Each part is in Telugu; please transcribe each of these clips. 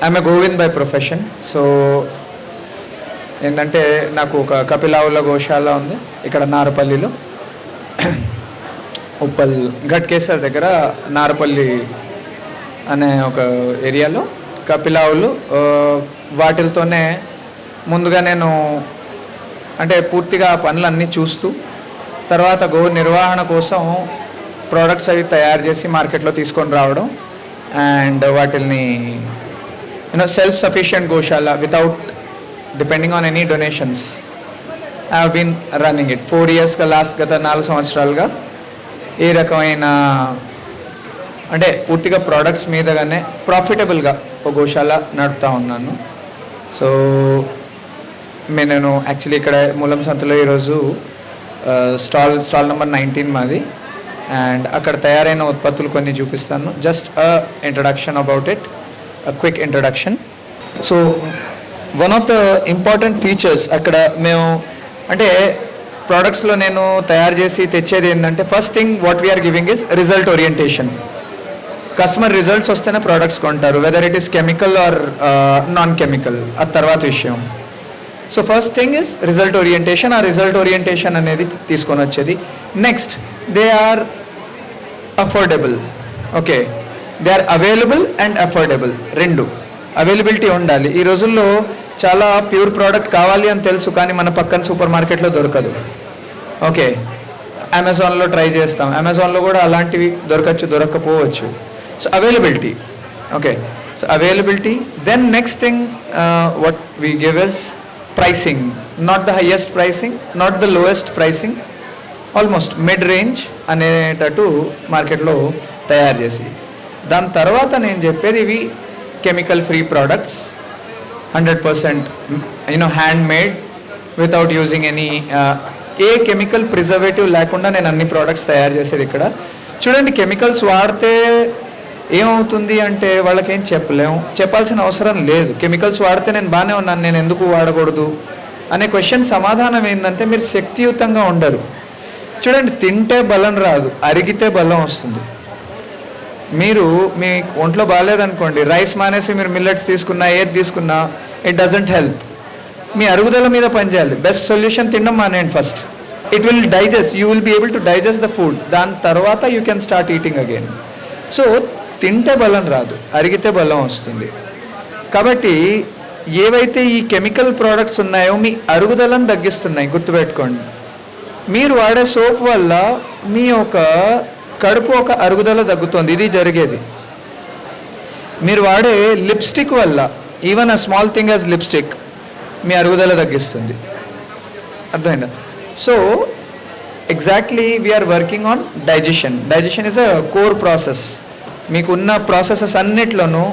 I'm a Govind by profession. So ఏంటంటే నాకు ఒక కపిలావుల గోశాల ఉంది ఇక్కడ నారపల్లిలో, ఉప్పల్ ఘట్కేసర్ దగ్గర నారపల్లి అనే ఒక ఏరియాలో కపిలావులు. వాటితోనే ముందుగా నేను అంటే పూర్తిగా పనులన్నీ చూస్తూ తర్వాత గో నిర్వహణ కోసం ప్రోడక్ట్స్ అవి తయారు చేసి మార్కెట్లో తీసుకొని రావడం అండ్ వాటిని self sufficient goshala without depending on any donations. I have been running it 4 yearsగా గత 4 సంవత్సరాలుగా ఏ రకమైన అంటే పూర్తిగా ప్రోడక్ట్స్ మీదగానే ప్రాఫిటబుల్గా ఒక గోశాల నడుపుతూ ఉన్నాను. సో నేను యాక్చువల్లీ ఇక్కడ మూలం సంతలో ఈరోజు స్టాల్ నెంబర్ 19 మాది అండ్ అక్కడ తయారైన ఉత్పత్తులు కొన్ని చూపిస్తాను. Just introduction about it, quick introduction. So one of the important features అక్కడ మేము అంటే ప్రోడక్ట్స్లో నేను తయారు చేసి తెచ్చేది ఏంటంటే first thing what we are giving is result orientation. Customer results వస్తేనే ప్రోడక్ట్స్ కొంటారు, whether it is chemical or non chemical, అది తర్వాత విషయం. So first thing is result orientation. ఆ రిజల్ట్ ఓరియంటేషన్ అనేది తీసుకొని వచ్చేది. Next they are affordable. Okay, they are available and affordable, రెండు అవైలబిలిటీ ఉండాలి. ఈ రోజుల్లో చాలా ప్యూర్ ప్రోడక్ట్ కావాలి అని తెలుసు కానీ మన పక్కన సూపర్ మార్కెట్లో దొరకదు. ఓకే, అమెజాన్లో ట్రై చేస్తాం, అమెజాన్లో కూడా అలాంటివి దొరకచ్చు, దొరక్కపోవచ్చు. So availability. Okay, so availability. Then next thing what we give is pricing. Not the highest pricing, not the lowest pricing, almost mid range అనేటట్టు మార్కెట్లో తయారు చేసి దాని తర్వాత నేను చెప్పేది ఇవి chemical free products, 100% hand made without using any ఏ కెమికల్ ప్రిజర్వేటివ్ లేకుండా నేను అన్ని ప్రోడక్ట్స్ తయారు చేసేది ఇక్కడ. చూడండి, కెమికల్స్ వాడితే ఏమవుతుంది అంటే వాళ్ళకేం చెప్పాల్సిన అవసరం లేదు. కెమికల్స్ వాడితే నేను బాగానే ఉన్నాను, నేను ఎందుకు వాడకూడదు అనే క్వశ్చన్ సమాధానం ఏంటంటే మీరు శక్తియుతంగా ఉండరు. చూడండి, తింటే బలం రాదు, అరిగితే బలం వస్తుంది. మీరు మీ ఒంట్లో బాగాలేదనుకోండి, రైస్ మానేసి మీరు మిల్లెట్స్ తీసుకున్నా ఏది తీసుకున్నా ఇట్ డజంట్ హెల్ప్. మీ అరుగుదల మీద పనిచేయాలి. బెస్ట్ సొల్యూషన్ తినడం మానేయండి first. It will digest, you will be able to digest the food. దాని తర్వాత you can start eating again. So తింటే బలం రాదు, అరిగితే బలం వస్తుంది. కాబట్టి ఏవైతే ఈ కెమికల్ ప్రోడక్ట్స్ ఉన్నాయో మీ అరుగుదలను తగ్గిస్తున్నాయి, గుర్తుపెట్టుకోండి. మీరు వాడే సోప్ వల్ల మీ యొక్క కడుపు ఒక అరుగుదల తగ్గుతుంది, ఇది జరిగేది. మీరు వాడే లిప్స్టిక్ వల్ల, even a small thing as lipstick, మీ అరుగుదల తగ్గిస్తుంది. అర్థమైందా? So exactly we're working on digestion. Digestion is a core process. మీకున్న ప్రాసెసెస్ అన్నిట్లోనూ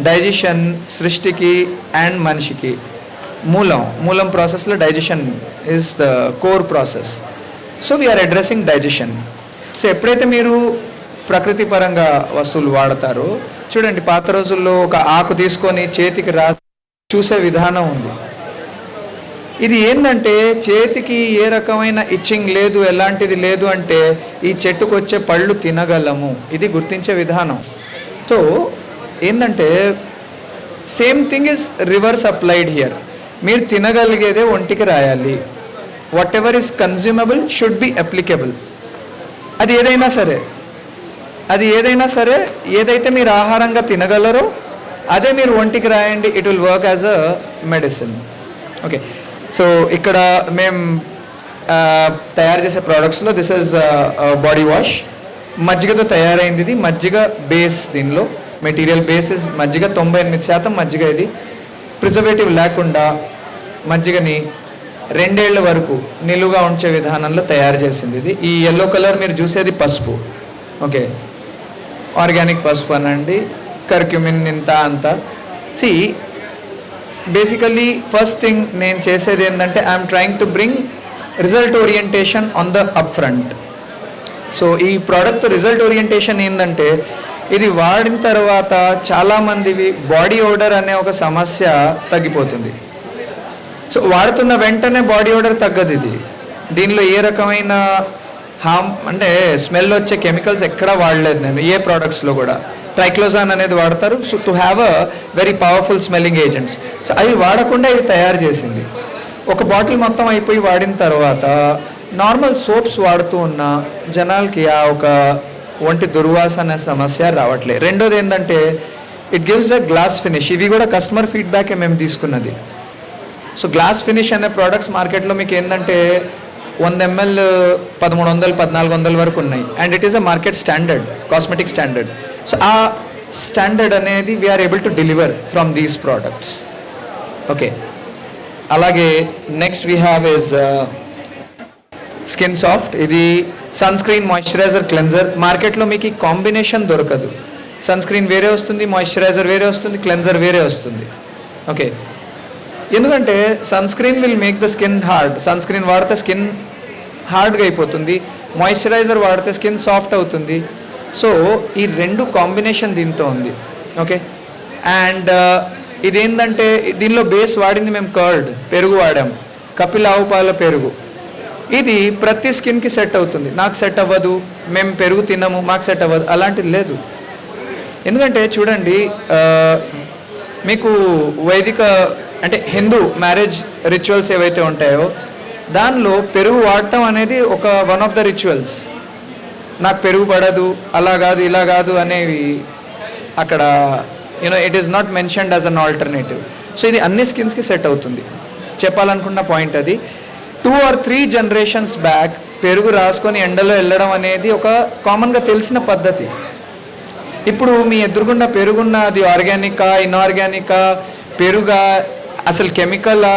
డైజెషన్ సృష్టికి అండ్ మనిషికి మూలం ప్రాసెస్లో digestion is the core process. So we're addressing digestion. So ఎప్పుడైతే మీరు ప్రకృతి పరంగా వస్తువులు వాడతారో, చూడండి, పాత రోజుల్లో ఒక ఆకు తీసుకొని చేతికి రాసి చూసే విధానం ఉంది. ఇది ఏంటంటే చేతికి ఏ రకమైన ఇచ్చింగ్ లేదు, ఎలాంటిది లేదు అంటే ఈ చెట్టుకు వచ్చే పళ్ళు తినగలము, ఇది గుర్తించే విధానం. సో ఏంటంటే same thing is reverse applied here. మీరు తినగలిగేదే ఒంటికి రాయాలి. What ever is consumable should be applicable. అది ఏదైనా సరే ఏదైతే మీరు ఆహారంగా తినగలరో అదే మీరు ఒంటికి రాయండి. It will work as a medicine. Okay, so ఇక్కడ మేము తయారు చేసే ప్రోడక్ట్స్లో దిస్ ఈజ్ బాడీ వాష్. మజ్జిగతో తయారైంది ఇది. మజ్జిగ బేస్, దీనిలో మెటీరియల్ బేస్ ఇస్ మజ్జిగ. 98% మజ్జిగ. ఇది ప్రిజర్వేటివ్ లేకుండా మజ్జిగని 2 ఏళ్ల వరకు నిలువుగా ఉంచే విధానంలో తయారు చేసింది ఇది. ఈ ఎల్లో కలర్ మీరు చూసేది పసుపు. ఓకే, ఆర్గానిక్ పసుపు అనండి, కర్క్యూమిన్ ఇంత అంత. సి బేసికల్లీ ఫస్ట్ థింగ్ నేను చేసేది ఏంటంటే I'm trying to bring result orientation on the up front. So ఈ ప్రోడక్ట్ రిజల్ట్ ఓరియంటేషన్ ఏంటంటే ఇది వాడిన తర్వాత చాలామందివి బాడీ ఓడర్ అనే ఒక సమస్య తగ్గిపోతుంది. సో వాడుతున్న వెంటనే బాడీ ఓడర్ తగ్గదు. దీనిలో ఏ రకమైన హామ్ అంటే స్మెల్ వచ్చే కెమికల్స్ ఎక్కడా వాడలేదు నేను ఏ ప్రోడక్ట్స్లో కూడా. ట్రైక్లోజాన్ అనేది వాడతారు so to have a very powerful smelling agents. So అవి వాడకుండా ఇవి తయారు చేసింది. ఒక బాటిల్ మొత్తం అయిపోయి వాడిన తర్వాత నార్మల్ సోప్స్ వాడుతూ ఉన్న జనాలకి ఆ ఒక ఒంటి దుర్వాసన సమస్య రావట్లేదు. రెండోది ఏంటంటే it gives a glass finish. ఇవి కూడా కస్టమర్ ఫీడ్బ్యాకే మేము తీసుకున్నది. సో గ్లాస్ ఫినిష్ అనే ప్రోడక్ట్స్ మార్కెట్లో మీకు ఏంటంటే 100 ml 1300 1400 వరకు ఉన్నాయి. And it is a market standard, cosmetic standard. So ఆ స్టాండర్డ్ అనేది we're able to deliver from these products. Okay, అలాగే next we have is skin soft. ఇది సన్ స్క్రీన్ మాయిశ్చరైజర్ క్లెన్జర్. మార్కెట్లో మీకు ఈ కాంబినేషన్ దొరకదు. సన్ స్క్రీన్ వేరే వస్తుంది, మాయిశ్చరైజర్ వేరే వస్తుంది, క్లెన్జర్ వేరే వస్తుంది. ఓకే, ఎందుకంటే sunscreen will make the skin hard. Sunscreen వాడితే స్కిన్ హార్డ్గా అయిపోతుంది, మాయిశ్చరైజర్ వాడితే స్కిన్ సాఫ్ట్ అవుతుంది. సో ఈ రెండు కాంబినేషన్ దీంతో ఉంది. ఓకే, అండ్ ఇదేంటంటే దీనిలో బేస్ వాడింది మేము కర్డ్, పెరుగు వాడాం, కపిల్ ఆవు పాల పెరుగు. ఇది ప్రతి స్కిన్కి సెట్ అవుతుంది. నాకు సెట్ అవ్వదు, మేము పెరుగు తినము, మాకు సెట్ అవ్వదు, అలాంటిది లేదు. ఎందుకంటే చూడండి, మీకు వైదిక అంటే హిందూ మ్యారేజ్ రిచువల్స్ ఏవైతే ఉంటాయో దానిలో పెరుగు వాడటం అనేది ఒక వన్ ఆఫ్ ద రిచువల్స్. నాకు పెరుగు పడదు, అలా కాదు ఇలా కాదు అనేవి అక్కడ it is not mentioned as an alternative. So ఇది అన్ని స్కిన్స్కి సెట్ అవుతుంది. చెప్పాలనుకున్న పాయింట్ అది. 2 or 3 generations బ్యాక్ పెరుగు రాసుకొని ఎండలో వెళ్ళడం అనేది ఒక కామన్గా తెలిసిన పద్ధతి. ఇప్పుడు మీ ఎదురుగుండా పెరుగున్న అది ఆర్గానికా ఇన్ఆర్గానికా, పెరుగా అసలు కెమికలా,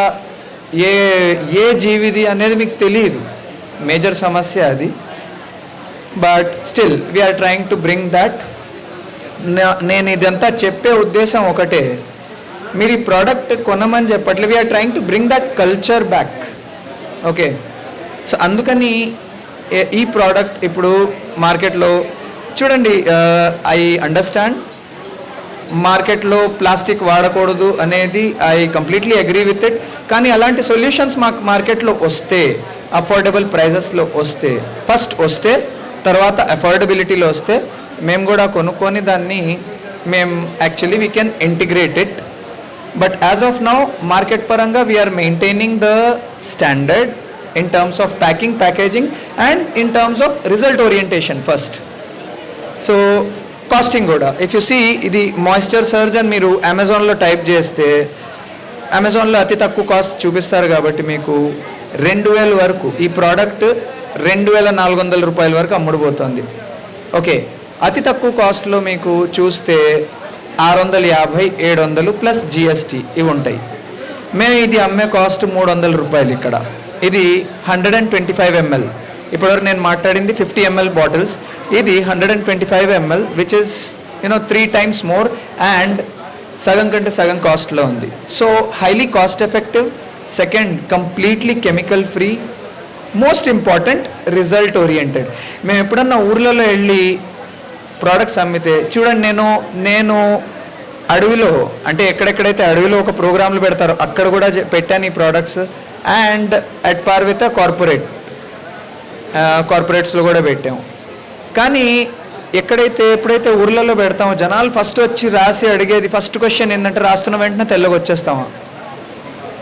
ఏ జీవిది అనేది మీకు తెలియదు. మేజర్ సమస్య అది. But still we are trying to bring that. నేను ఇదంతా చెప్పే ఉద్దేశం ఒకటే, మీరు ఈ ప్రోడక్ట్ కొనమని చెప్పట్లేదు. We are trying to bring that culture back. Okay, so అందుకని ఈ ప్రోడక్ట్ ఇప్పుడు మార్కెట్లో చూడండి. ఐ అండర్స్టాండ్ మార్కెట్లో ప్లాస్టిక్ వాడకూడదు అనేది I completely agree with it. కానీ అలాంటి సొల్యూషన్స్ మాకు మార్కెట్లో వస్తే, అఫోర్డబుల్ ప్రైజెస్లో వస్తే, ఫస్ట్ వస్తే తర్వాత అఫోర్డబిలిటీలో వస్తే మేము కూడా కొనుక్కొని దాన్ని మేము actually we can integrate it. But as of now market పరంగా we're maintaining the standard in terms of packing, packaging and in terms of result orientation first. So costing కూడా ఇఫ్ యు సీ, ఇది మాయిశ్చర్ సర్జ్ అని మీరు అమెజాన్లో టైప్ చేస్తే అమెజాన్లో అతి తక్కువ కాస్ట్ చూపిస్తారు కాబట్టి మీకు 2000 వరకు ఈ ప్రోడక్ట్ 2400 రూపాయల వరకు అమ్ముడుపోతుంది. ఓకే, అతి తక్కువ కాస్ట్లో మీకు చూస్తే 650, 700 ప్లస్ జిఎస్టీ ఇవి ఉంటాయి. మేము ఇది అమ్మే కాస్ట్ 300 రూపాయలు. ఇక్కడ ఇది 125 ml. ఇప్పటివరకు నేను మాట్లాడింది 50 ml బాటిల్స్. ఇది 125 ml which is 3 times more and సగం కంటే సగం కాస్ట్లో ఉంది. So highly cost effective. Second, completely chemical free. Most important, result oriented. మేము ఎప్పుడన్నా ఊర్లలో వెళ్ళి ప్రోడక్ట్స్ అమ్మితే చూడండి, నేను అడవిలో అంటే ఎక్కడెక్కడైతే అడవిలో ఒక ప్రోగ్రాంలు పెడతారో అక్కడ కూడా పెట్టాను ఈ products. And at par with కార్పొరేట్స్లో కూడా పెట్టాము. కానీ ఎప్పుడైతే ఊర్లలో పెడతామో జనాలు ఫస్ట్ వచ్చి రాసి అడిగేది ఫస్ట్ క్వశ్చన్ ఏంటంటే, రాస్తున్న వెంటనే తెల్లగా వచ్చేస్తామా,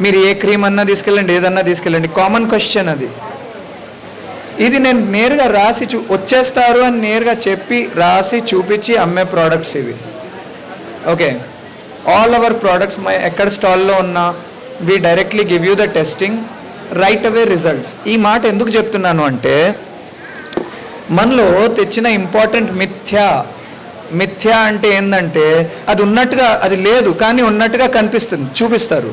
మీరు ఏ క్రీమ్ అన్నా తీసుకెళ్ళండి, ఏదన్నా తీసుకెళ్ళండి, కామన్ క్వశ్చన్ అది. ఇది నేను నేరుగా రాసి వచ్చేస్తారు అని నేరుగా చెప్పి రాసి చూపించి అమ్మే ప్రోడక్ట్స్ ఇవి. ఓకే, ఆల్ అవర్ ప్రోడక్ట్స్ ఎక్కడ స్టాల్లో ఉన్నా we directly give you the testing, right away results. ఈ మాట ఎందుకు చెప్తున్నాను అంటే, మనలో తెచ్చిన ఇంపార్టెంట్ మిథ్య అంటే ఏంటంటే అది ఉన్నట్టుగా, అది లేదు కానీ ఉన్నట్టుగా కనిపిస్తుంది, చూపిస్తారు.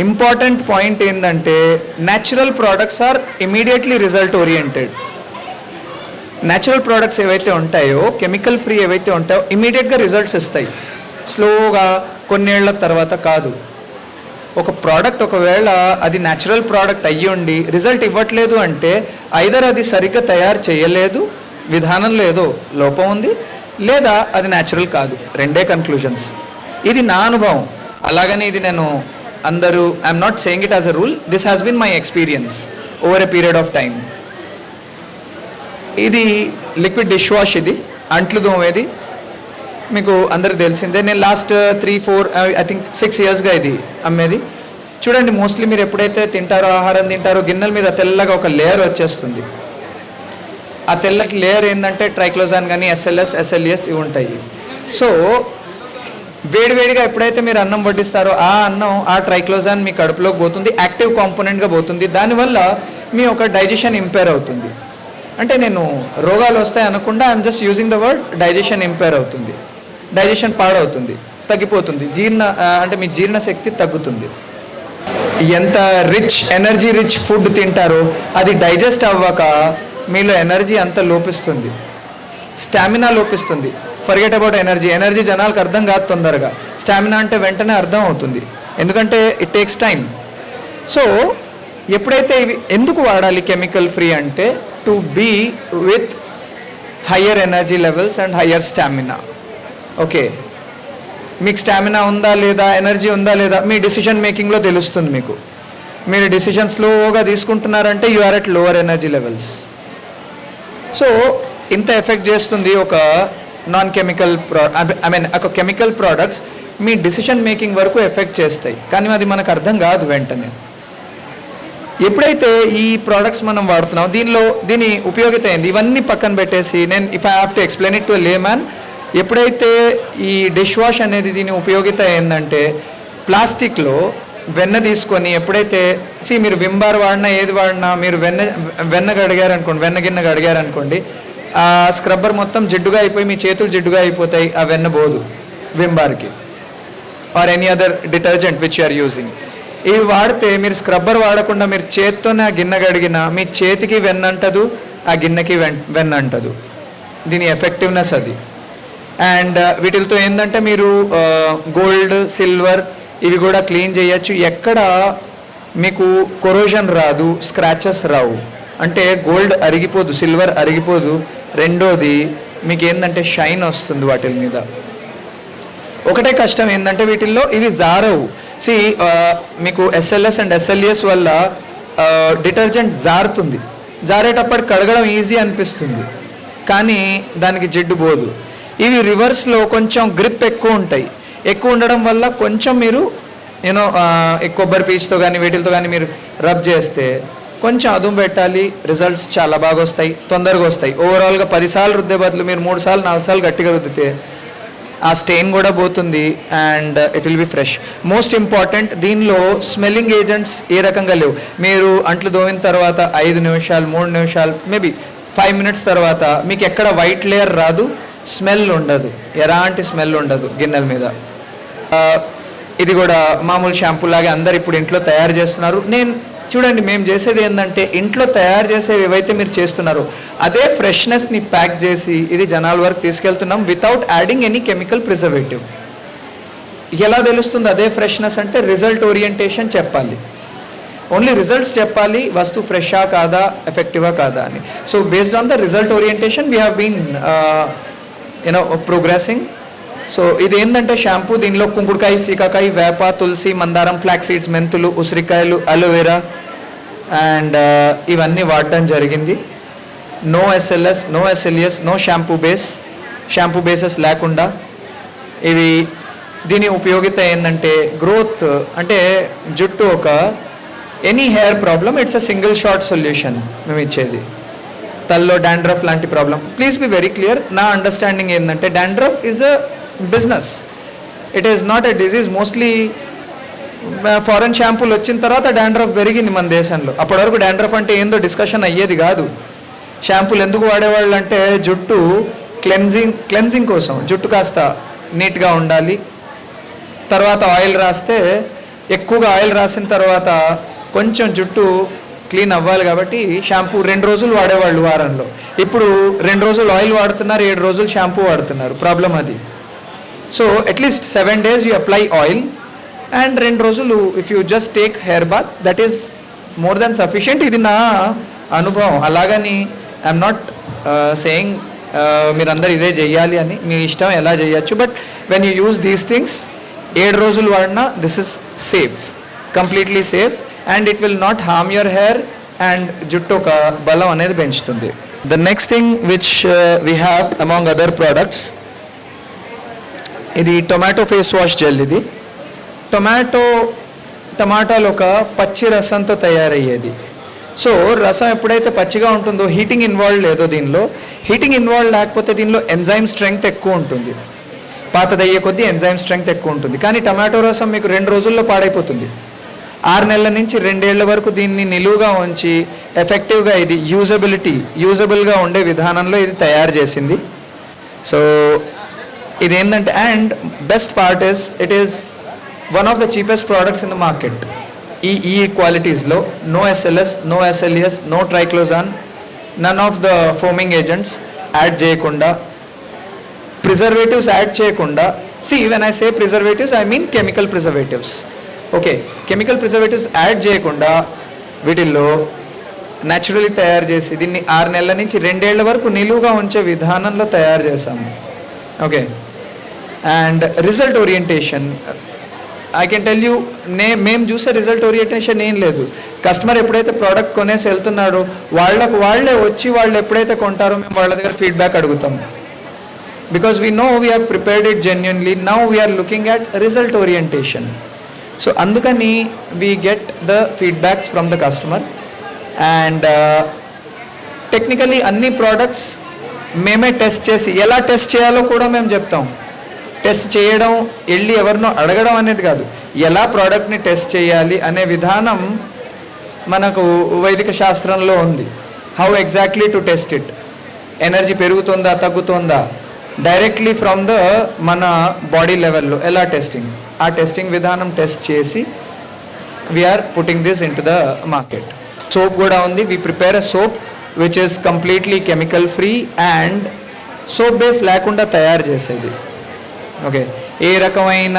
ఇంపార్టెంట్ పాయింట్ ఏంటంటే natural products are immediately result oriented. Natural products ఏవైతే ఉంటాయో, కెమికల్ ఫ్రీ ఏవైతే ఉంటాయో ఇమీడియట్గా రిజల్ట్స్ ఇస్తాయి, స్లోగా కొన్నేళ్ల తర్వాత కాదు. ఒక ప్రోడక్ట్ ఒకవేళ అది న్యాచురల్ ప్రోడక్ట్ అయ్యి ఉండి రిజల్ట్ ఇవ్వట్లేదు అంటే ఐదర్ అది సరిగ్గా తయారు చేయలేదు, విధానంలో ఏదో లోపం ఉంది, లేదా అది న్యాచురల్ కాదు. రెండే కన్క్లూజన్స్. ఇది నా అనుభవం. అలాగని ఇది నేను I'm not saying it as a rule, this has been my experience over a period of time. ఇది లిక్విడ్ డిష్ వాష్, ఇది అంట్లు దోమేది. మీకు అందరికి తెలిసిందే. నేను లాస్ట్ 3-4 ఐ థింక్ 6 ఇయర్స్గా ఇది అమ్మేది. చూడండి, మోస్ట్లీ మీరు ఎప్పుడైతే తింటారో, ఆహారం తింటారో, గిన్నెల మీద తెల్లగా ఒక లేయర్ వచ్చేస్తుంది. ఆ తెల్లటి లేయర్ ఏంటంటే ట్రైక్లోజాన్ కానీ SLS, SLES ఇవి ఉంటాయి. సో వేడివేడిగా ఎప్పుడైతే మీరు అన్నం వడ్డిస్తారో ఆ అన్నం ఆ ట్రైక్లోజాన్ మీ కడుపులోకి పోతుంది, యాక్టివ్ కాంపోనెంట్గా పోతుంది. దానివల్ల మీ ఒక డైజెషన్ ఇంపేర్ అవుతుంది. అంటే నేను రోగాలు వస్తాయి అనకుండా I'm just using the word digestion impair అవుతుంది, డైజెషన్ పాడవుతుంది, తగ్గిపోతుంది, అంటే మీ జీర్ణశక్తి తగ్గుతుంది. ఎంత ఎనర్జీ రిచ్ ఫుడ్ తింటారో అది డైజెస్ట్ అవ్వక మీలో ఎనర్జీ అంత లోపిస్తుంది, స్టామినా లోపిస్తుంది. ఫర్గెట్ అబౌట్ ఎనర్జీ జనాలకు అర్థం కాదు తొందరగా. స్టామినా అంటే వెంటనే అర్థం అవుతుంది, ఎందుకంటే ఇట్ టేక్స్ టైం. సో ఎప్పుడైతే ఇవి ఎందుకు వాడాలి కెమికల్ ఫ్రీ అంటే to be with higher energy levels and higher stamina. Okay, మీకు స్టామినా ఉందా లేదా, ఎనర్జీ ఉందా లేదా మీ డిసిషన్ మేకింగ్లో తెలుస్తుంది మీకు. మీరు డిసిషన్ స్లోగా తీసుకుంటున్నారంటే you are at lower energy levels. So ఇంత ఎఫెక్ట్ చేస్తుంది ఒక నాన్ కెమికల్ ఒక కెమికల్ ప్రోడక్ట్స్ మీ డిసిషన్ మేకింగ్ వరకు ఎఫెక్ట్ చేస్తాయి, కానీ అది మనకు అర్థం కాదు వెంటనే. ఎప్పుడైతే ఈ ప్రోడక్ట్స్ మనం వాడుతున్నాం, దీని ఉపయోగిత ఏంది ఇవన్నీ పక్కన పెట్టేసి నేను if I have to explain it to లే మ్యాన్, ఎప్పుడైతే ఈ డిష్ వాష్ అనేది దీని ఉపయోగిత ఏంటంటే ప్లాస్టిక్లో వెన్న తీసుకొని ఎప్పుడైతే మీరు విమ్ బార్ వాడినా ఏది వాడినా మీరు వెన్న కడిగారనుకోండి, వెన్న గిన్నె కడిగారనుకోండి, ఆ స్క్రబ్బర్ మొత్తం జిడ్డుగా అయిపోయి మీ చేతులు జిడ్డుగా అయిపోతాయి, ఆ వెన్న పోదు విమ్ బార్కి or any other detergent which you are using. ఇవి వాడితే మీరు స్క్రబ్బర్ వాడకుండా మీరు చేత్తోనే ఆ గిన్నె కడిగినా మీ చేతికి వెన్న అంటదు, ఆ గిన్నెకి వెన్న అంటదు. దీని ఎఫెక్టివ్నెస్ అది. అండ్ వీటితో ఏంటంటే మీరు గోల్డ్, సిల్వర్ ఇవి కూడా క్లీన్ చేయొచ్చు. ఎక్కడ మీకు కొరోజన్ రాదు, స్క్రాచెస్ రావు. అంటే గోల్డ్ అరిగిపోదు, సిల్వర్ అరిగిపోదు. రెండోది మీకు ఏంటంటే షైన్ వస్తుంది వాటి మీద. ఒకటే కష్టం ఏంటంటే వీటిల్లో ఇవి జారవు. మీకు SLS అండ్ SLES వల్ల డిటర్జెంట్ జారుతుంది. జారేటప్పటికి కడగడం ఈజీ అనిపిస్తుంది, కానీ దానికి జిడ్డు పోదు. ఇవి రివర్స్లో కొంచెం గ్రిప్ ఎక్కువ ఉంటాయి. ఎక్కువ ఉండడం వల్ల కొంచెం మీరు కొబ్బరి పీచుతో కానీ వీటితో కానీ మీరు రబ్ చేస్తే కొంచెం అదుము పెట్టాలి, రిజల్ట్స్ చాలా బాగా వస్తాయి, తొందరగా వస్తాయి. ఓవరాల్గా 10 సార్లు రుద్దే బదులు మీరు 3 సార్లు 4 సార్లు గట్టిగా రుద్దితే ఆ స్టెయిన్ కూడా పోతుంది and it will be fresh. Most important, దీనిలో స్మెల్లింగ్ ఏజెంట్స్ ఏ రకంగా లేవు. మీరు అంట్లు దోమిన తర్వాత 5 నిమిషాలు 3 నిమిషాలు మేబీ 5 మినిట్స్ తర్వాత మీకు ఎక్కడ వైట్ లేయర్ రాదు, స్మెల్ ఉండదు, ఎలాంటి స్మెల్ ఉండదు గిన్నెల మీద. ఇది కూడా మామూలు షాంపూ లాగే అందరు ఇప్పుడు ఇంట్లో తయారు చేస్తున్నారు. చూడండి, మేము చేసేది ఏంటంటే ఇంట్లో తయారు చేసేవి ఏవైతే మీరు చేస్తున్నారో అదే ఫ్రెష్నెస్ని ప్యాక్ చేసి ఇది జనాల వరకు తీసుకెళ్తున్నాం without adding any chemical preservative. ఎలా తెలుస్తుంది అదే ఫ్రెష్నెస్ అంటే రిజల్ట్ ఓరియంటేషన్ చెప్పాలి, ఓన్లీ రిజల్ట్స్ చెప్పాలి, వస్తువు ఫ్రెషా కాదా, ఎఫెక్టివా కాదా అని. So based on the result orientation we have been progressing. So ఇది ఏంటంటే షాంపూ, దీనిలో కుంకుడుకాయ, సీకాకాయ, వేప, తులసి, మందారం, ఫ్లాక్ సీడ్స్, మెంతులు, ఉసిరికాయలు, అలోవెరా అండ్ ఇవన్నీ వాడటం జరిగింది. No SLS, no SLES, no shampoo bases లేకుండా. దీని ఉపయోగిత ఏంటంటే గ్రోత్, అంటే జుట్టు ఒక any hair problem it's a single shot solution మేము ఇచ్చేది. తల్లో డాండ్రఫ్ లాంటి problem, please be very clear. నా అండర్స్టాండింగ్ ఏంటంటే dandruff is a business, it is not a disease. Mostly foreign షాంపూలు వచ్చిన తర్వాత డాండ్రఫ్ పెరిగింది మన దేశంలో. అప్పటి వరకు డాండ్రఫ్ అంటే ఏందో డిస్కషన్ అయ్యేది కాదు. షాంపూలు ఎందుకు వాడేవాళ్ళు అంటే జుట్టు క్లెన్జింగ్ కోసం, జుట్టు కాస్త నీట్గా ఉండాలి. తర్వాత ఆయిల్ రాస్తే, ఎక్కువగా ఆయిల్ రాసిన తర్వాత కొంచెం జుట్టు క్లీన్ అవ్వాలి కాబట్టి షాంపూ 2 రోజులు వాడేవాళ్ళు వారంలో. ఇప్పుడు 2 రోజులు ఆయిల్ వాడుతున్నారు, 7 రోజులు షాంపూ వాడుతున్నారు. ప్రాబ్లం అది. So at least 7 days you apply oil and 2 రోజులు if you just take hair bath, that is more then sufficient. ఇది నా అనుభవం. అలాగని ఐఎమ్ నాట్ సేయింగ్ మీరందరూ ఇదే చెయ్యాలి అని, మీ ఇష్టం ఎలా చేయొచ్చు. But when you use these things 7 రోజులు వాడినా this is safe, completely safe and it will not harm your hair and జుట్టు ఒక బలం అనేది పెంచుతుంది. The next thing which we have among other products ఇది టొమాటో ఫేస్ వాష్ జెల్. ఇది టమాటాలు ఒక పచ్చి రసంతో తయారయ్యేది. సో రసం ఎప్పుడైతే పచ్చిగా ఉంటుందో హీటింగ్ ఇన్వాల్వ్ లేదో దీనిలో, హీటింగ్ ఇన్వాల్వ్ లేకపోతే దీనిలో ఎంజైమ్ స్ట్రెంగ్త్ ఎక్కువ ఉంటుంది. పాతదయ్యే కొద్దీ ఎంజైమ్ స్ట్రెంగ్త్ ఎక్కువ ఉంటుంది. కానీ టమాటో రసం మీకు 2 రోజుల్లో పాడైపోతుంది. 6 నెలల నుంచి 2 ఏళ్ల వరకు దీన్ని నిలువుగా ఉంచి ఎఫెక్టివ్గా ఇది యూజబుల్గా ఉండే విధానంలో ఇది తయారు చేసింది. సో ఇదేంటంటే, and best part is it is one of the cheapest products in the market. ఈ క్వాలిటీస్లో no SLS, no SLES, no triclosan, none of the foaming agents add చేయకుండా, ప్రిజర్వేటివ్స్ యాడ్ చేయకుండా. When I say preservatives I mean chemical preservatives. Okay, chemical preservatives add చేయకుండా వీటిల్లో న్యాచురల్లీ తయారు చేసి దీన్ని 6 నెలల నుంచి 2 ఏళ్ల వరకు నిలువుగా ఉంచే విధానంలో తయారు చేసాము. Okay, and result orientation I can tell you, మేము చూసే రిజల్ట్ ఓరియంటేషన్ ఏం లేదు. కస్టమర్ ఎప్పుడైతే ప్రోడక్ట్ కొనేసి వెళ్తున్నారో వాళ్ళే వచ్చి వాళ్ళు ఎప్పుడైతే కొంటారో మేము వాళ్ళ దగ్గర ఫీడ్బ్యాక్ అడుగుతాం. Because we know we have prepared it genuinely, now we're looking at result orientation. So అందుకని we get the feedbacks from the customer. And technically అన్ని ప్రోడక్ట్స్ మేమే టెస్ట్ చేసి, ఎలా టెస్ట్ చేయాలో కూడా మేము చెప్తాం. టెస్ట్ చేయడం వెళ్ళి ఎవరినో అడగడం అనేది కాదు, ఎలా ప్రోడక్ట్ని టెస్ట్ చేయాలి అనే విధానం మనకు వైదిక శాస్త్రంలో ఉంది. How exactly to test it, energy పెరుగుతుందా తగ్గుతుందా డైరెక్ట్లీ ఫ్రమ్ ద మన బాడీ లెవెల్లో ఎలా టెస్టింగ్, ఆ టెస్టింగ్ విధానం టెస్ట్ చేసి we're putting this into the market. Soap కూడా ఉంది. We prepare a soap which is completely chemical free and soap base లేకుండా తయారు చేసేది. ఓకే, ఏ రకమైన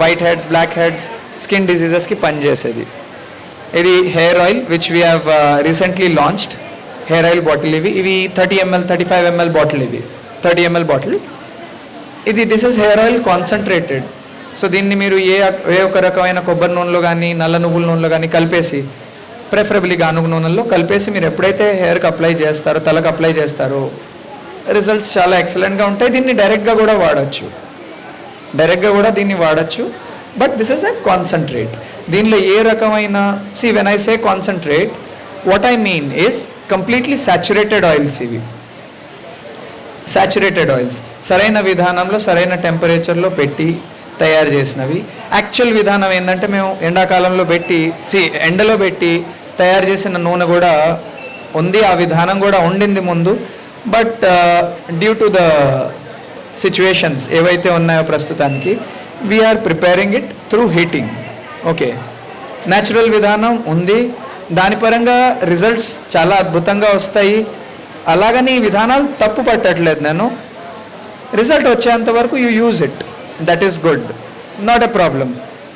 white heads, black heads, skin డిసీజెస్కి పనిచేసేది. ఇది hair oil which we have recently launched. Hair oil bottle ఇవి 30 ml 35 ml బాటిల్, ఇవి 30 ml bottle. This is hair oil concentrated. So దీన్ని మీరు ఏ ఒక రకమైన కొబ్బరి నూనెలో కానీ నల్ల నువ్వుల నూనెలో కానీ కలిపేసి, ప్రిఫరబుల్లీ గానుగ నూనెల్లో కలిపేసి మీరు ఎప్పుడైతే హెయిర్కి అప్లై చేస్తారో, తలకు అప్లై చేస్తారో రిజల్ట్స్ చాలా ఎక్సలెంట్గా ఉంటాయి. దీన్ని డైరెక్ట్గా కూడా వాడచ్చు. But this is a concentrate. దీనిలో ఏ రకమైన when I say concentrate, what I mean is completely saturated oils. ఇవి సాచురేటెడ్ ఆయిల్స్ సరైన విధానంలో సరైన టెంపరేచర్లో పెట్టి తయారు చేసినవి. యాక్చువల్ విధానం ఏంటంటే మేము ఎండాకాలంలో ఎండలో పెట్టి తయారు చేసిన నూనె కూడా ఉంది, ఆ విధానం కూడా ఉండింది ముందు. But due to the situations ఏవైతే ఉన్నాయో ప్రస్తుతానికి we are preparing it through heating. Okay, natural విధానం ఉంది, దాని పరంగా రిజల్ట్స్ చాలా అద్భుతంగా వస్తాయి. అలాగని ఈ విధానాలు తప్పు పట్టట్లేదు నేను. రిజల్ట్ వచ్చేంత వరకు you use it, that is good, not a problem.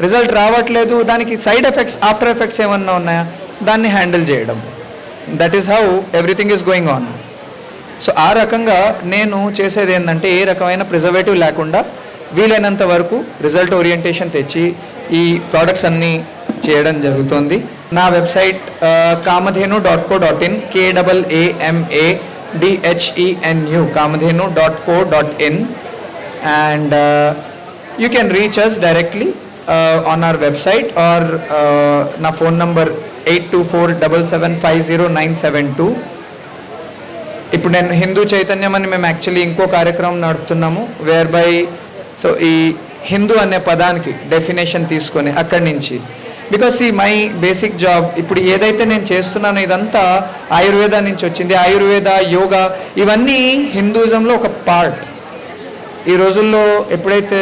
Result రావట్లేదు, దానికి సైడ్ ఎఫెక్ట్స్, ఆఫ్టర్ ఎఫెక్ట్స్ ఏమన్నా ఉన్నాయా, దాన్ని హ్యాండిల్ చేయడం. That is how everything is going on. So ఆ రకంగా నేను చేసేది ఏంటంటే, ఏ రకమైన ప్రిజర్వేటివ్ లేకుండా వీలైనంత వరకు రిజల్ట్ ఓరియంటేషన్ తెచ్చి ఈ ప్రోడక్ట్స్ అన్నీ చేయడం జరుగుతుంది. నా website kamadhenu.co.in, KAAMADHENU, kamadhenu.co.in, and you can reach us directly on our website or na phone number 8247750972. ఇప్పుడు నేను హిందూ చైతన్యం అని మేము యాక్చువల్లీ ఇంకో కార్యక్రమం నడుపుతున్నాము, వేర్ బై సో ఈ హిందూ అనే పదానికి డెఫినేషన్ తీసుకొని అక్కడి నుంచి, బికాస్ ఈ మై బేసిక్ జాబ్ ఇప్పుడు ఏదైతే నేను చేస్తున్నానో ఇదంతా ఆయుర్వేద నుంచి వచ్చింది. ఆయుర్వేద, యోగా ఇవన్నీ హిందూయిజంలో ఒక పార్ట్. ఈ రోజుల్లో ఎప్పుడైతే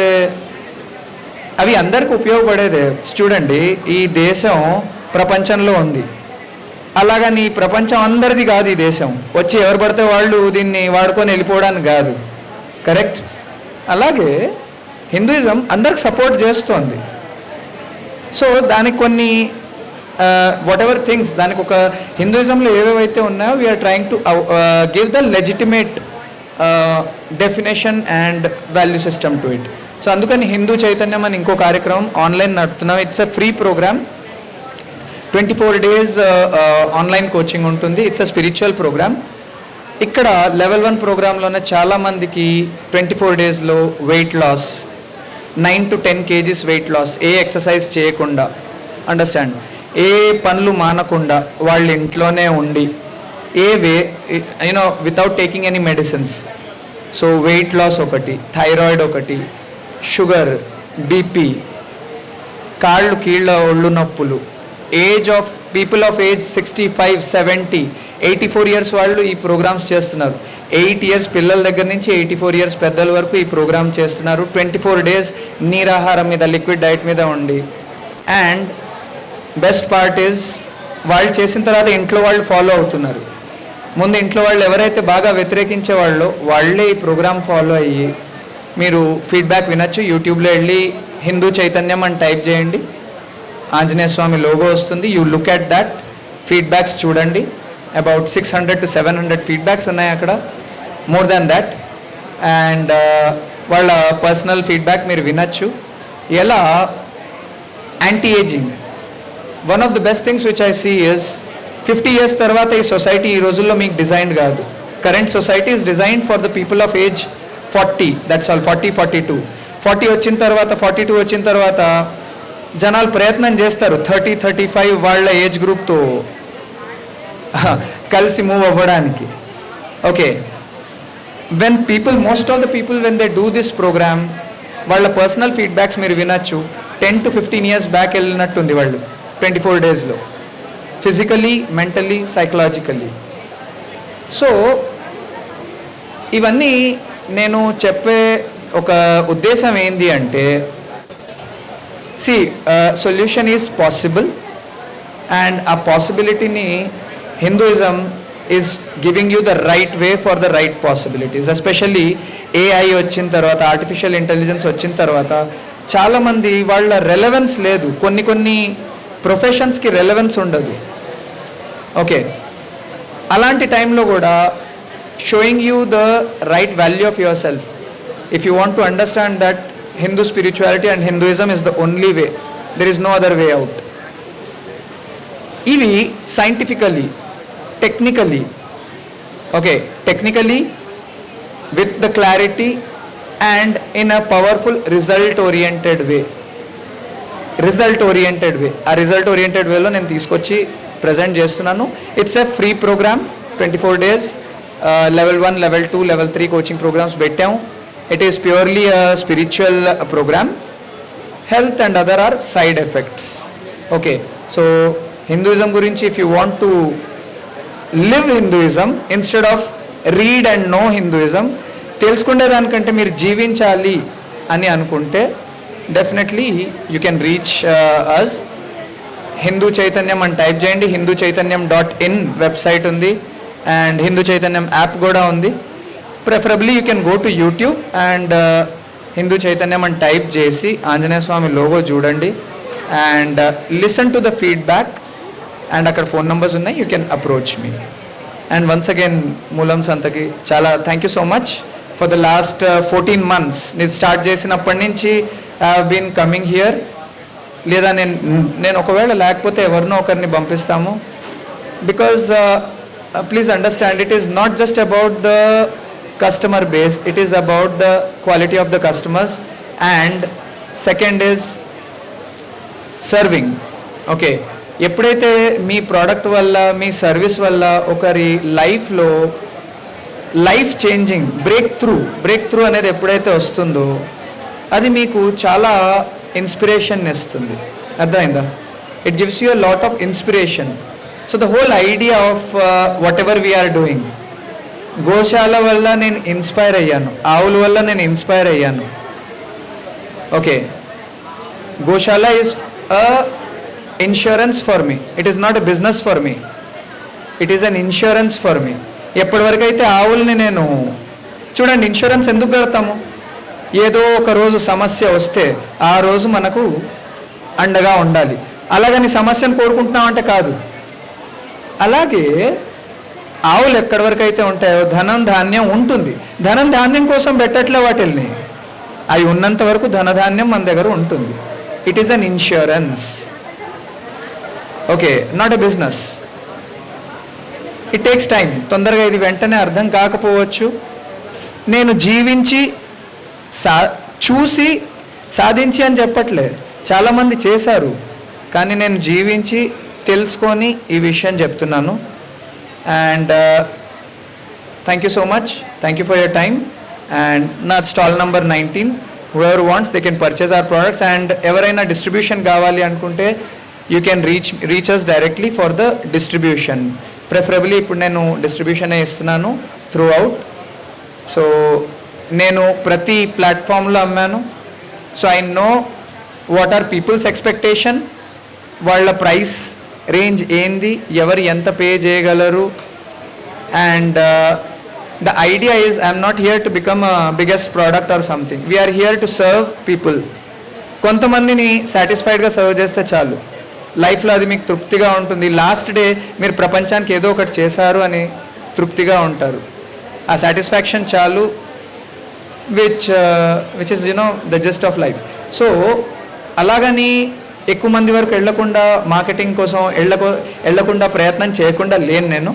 అవి అందరికి ఉపయోగపడేదే. చూడండి, ఈ దేశం ప్రపంచంలో ఉంది, అలాగని ప్రపంచం అందరిది కాదు. ఈ దేశం వచ్చి ఎవరు పడితే వాళ్ళు దీన్ని వాడుకొని వెళ్ళిపోవడానికి కాదు, కరెక్ట్? అలాగే హిందూయిజం అందరికి సపోర్ట్ చేస్తోంది. సో దానికి కొన్ని వాట్ ఎవర్ థింగ్స్, దానికి ఒక హిందూయిజంలో ఏవేవైతే ఉన్నాయో we're trying to give the legitimate definition and value system to it. So అందుకని హిందూ చైతన్యం అని ఇంకో కార్యక్రమం ఆన్లైన్ నడుపుతున్నాం. It's a free programme, 24 days online coaching ఉంటుంది. It's a spiritual programme. ఇక్కడ లెవెల్ 1 ప్రోగ్రాంలోనే చాలామందికి 24 daysలో weight loss, 9 to 10 kgs weight loss, ఏ ఎక్సర్సైజ్ చేయకుండా, అండర్స్టాండ్, ఏ పనులు మానకుండా వాళ్ళ ఇంట్లోనే ఉండి without taking any medicines. So weight loss ఒకటి, థైరాయిడ్ ఒకటి, షుగర్, బీపీ, కాళ్ళు కీళ్ళ ఒళ్ళు నొప్పులు, పీపుల్ ఆఫ్ ఏజ్ 65, 70, 84 ఇయర్స్ వాళ్ళు ఈ ప్రోగ్రామ్స్ చేస్తున్నారు. 8 ఇయర్స్ పిల్లల దగ్గర నుంచి 84 ఇయర్స్ పెద్దల వరకు ఈ ప్రోగ్రామ్ చేస్తున్నారు. 24 days నీరాహారం మీద, లిక్విడ్ డైట్ మీద ఉండి. అండ్ బెస్ట్ పార్ట్ ఈజ్ వాళ్ళు చేసిన తర్వాత ఇంట్లో వాళ్ళు ఫాలో అవుతున్నారు. ముందు ఇంట్లో వాళ్ళు ఎవరైతే బాగా వ్యతిరేకించే వాళ్ళే ఈ ప్రోగ్రామ్ ఫాలో అయ్యి, మీరు ఫీడ్బ్యాక్ వినొచ్చు. యూట్యూబ్లో వెళ్ళి హిందూ చైతన్యం అని టైప్ చేయండి, ఆంజనేయ స్వామి లోగో వస్తుంది. You look at that, feedbacks చూడండి. అబౌట్ 600 to 700 ఫీడ్బ్యాక్స్ ఉన్నాయి అక్కడ, మోర్ దాన్ దట్. అండ్ వాళ్ళ పర్సనల్ ఫీడ్బ్యాక్ మీరు వినొచ్చు. ఎలా anti ageing, one of the best things which I see is 50 years తర్వాత ఈ సొసైటీ ఈ రోజుల్లో మీకు డిజైన్డ్ కాదు. Current society is designed for the people of age 40, that's all. 40, 42, 40 వచ్చిన తర్వాత, 42 వచ్చిన తర్వాత జనాలు ప్రయత్నం చేస్తారు 30, 35 వాళ్ళ ఏజ్ గ్రూప్తో కలిసి మూవ్ అవ్వడానికి. Okay, most of the people when they do this programme, వాళ్ళ పర్సనల్ ఫీడ్బ్యాక్స్ మీరు వినొచ్చు. 10 to 15 years బ్యాక్ వెళ్ళినట్టుంది వాళ్ళు 24 daysలో, ఫిజికలీ, మెంటలీ, సైకలాజికల్లీ. సో ఇవన్నీ నేను చెప్పే ఒక ఉద్దేశం ఏంది అంటే, సొల్యూషన్ ఈజ్ పాసిబుల్. అండ్ ఆ పాసిబిలిటీని Hinduism is giving you the right way for the right possibilities. Especially AI వచ్చిన తర్వాత, ఆర్టిఫిషియల్ ఇంటెలిజెన్స్ వచ్చిన తర్వాత చాలామంది వాళ్ళ రెలవెన్స్ లేదు. కొన్ని ప్రొఫెషన్స్కి రెలవెన్స్ ఉండదు. ఓకే, అలాంటి టైంలో కూడా showing you the right value of yourself. If you want to understand that Hindu spirituality and Hinduism is the only way, there is no other way out. ఇవి scientifically, technically, with the clarity and in a powerful result oriented way. ఆ రిజల్ట్ ఓరియంటెడ్ వేలో నేను తీసుకొచ్చి ప్రజెంట్ చేస్తున్నాను. It's a free programme, 24 days, level 1, level 2, level 3 coaching programmes పెట్టాము. It is purely a spiritual programme. Health and other or side effects. Okay, so Hinduism గురించి, if you want to live Hinduism instead of read and know Hinduism, తెలుసుకునే దానికంటే మీరు జీవించాలి అని అనుకుంటే definitely you can reach us. Hindu Chaitanyam అని టైప్ చేయండి. హిందూ చైతన్యం .in వెబ్సైట్ ఉంది, అండ్ హిందూ చైతన్యం యాప్ కూడా ఉంది. Preferably you can go to YouTube and Hindu Chaitanyam అని టైప్ చేసి ఆంజనేయ స్వామి లోగో చూడండి and listen to the feedback. And అక్కడ ఫోన్ నెంబర్స్ ఉన్నాయి, you can approach me. And once again మూలం సంతకి చాలా thank you so much for the last 14 months. నేను స్టార్ట్ చేసినప్పటి నుంచి I have been coming here. లేదా నేను ఒకవేళ లేకపోతే ఎవరినో ఒకరిని పంపిస్తాము. Because please understand, it is not just about the customer base, it is about the quality of the customers. And second is serving. Okay, ఎప్పుడైతే మీ ప్రోడక్ట్ వల్ల, మీ సర్వీస్ వల్ల ఒకరి లైఫ్లో లైఫ్ చేంజింగ్ బ్రేక్ త్రూ అనేది ఎప్పుడైతే వస్తుందో, అది మీకు చాలా ఇన్స్పిరేషన్ ఇస్తుంది. అర్థమైందా? It gives you a lot of inspiration. So the whole idea of whatever we are doing, గోశాల వల్ల నేను ఇన్స్పైర్ అయ్యాను, ఆవుల వల్ల నేను ఇన్స్పైర్ అయ్యాను. Okay, goshala is a insurance for me, it is not a business for me, it is an insurance for me. ఎప్పటివరకు అయితే ఆవుల్ని నేను, చూడండి, ఇన్సూరెన్స్ ఎందుకు కడతాము? ఏదో ఒక రోజు సమస్య వస్తే ఆ రోజు మనకు అండగా ఉండాలి. అలాగని సమస్యను కోరుకుంటున్నామంటే కాదు. అలాగే ఆవులు ఎక్కడి వరకు అయితే ఉంటాయో ధనం ధాన్యం ఉంటుంది. ధనం ధాన్యం కోసం పెట్టట్లే వాటిల్ని, అవి ఉన్నంత వరకు ధనధాన్యం మన దగ్గర ఉంటుంది. It is an insurance. Okay, not a business. It takes time. తొందరగా ఇది వెంటనే అర్థం కాకపోవచ్చు. నేను జీవించి చూసి సాధించి అని చెప్పట్లే, చాలామంది చేశారు, కానీ నేను జీవించి తెలుసుకొని ఈ విషయం చెప్తున్నాను. And thank you so much, thank you for your time. And నా stall number 19, whoever wants they can purchase our products. And ఎవరైనా డిస్ట్రిబ్యూషన్ కావాలి అనుకుంటే you can reach us directly for the distribution. Preferably ఇప్పుడు నేను డిస్ట్రిబ్యూషనే ఇస్తున్నాను త్రూ అవుట్. సో నేను ప్రతి ప్లాట్ఫామ్లో అమ్మాను. So I know what are peoples expectation, వాళ్ళ ప్రైస్ రేంజ్ ఏంది, ఎవరు ఎంత పే చేయగలరు. And the idea is I'm not here to become a biggest product or something. We are here to serve people. కొంతమందిని సాటిస్ఫైడ్గా సర్వ్ చేస్తే చాలు, లైఫ్లో అది మీకు తృప్తిగా ఉంటుంది. లాస్ట్ డే మీరు ప్రపంచానికి ఏదో ఒకటి చేశారు అని తృప్తిగా ఉంటారు. ఆ సాటిస్ఫాక్షన్ చాలు, which is the just of life. So అలాగని ఎక్కువ మంది వరకు వెళ్ళకుండా, మార్కెటింగ్ కోసం వెళ్ళకుండా ప్రయత్నం చేయకుండా లేను నేను.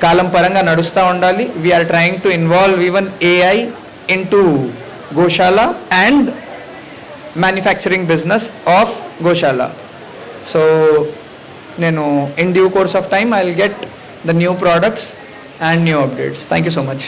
కాలం పరంగా నడుస్తూ ఉండాలి. We are trying to involve even AI into goshala and manufacturing business of goshala. So నేను in due course of time I will get the new products and new updates. Thank you so much.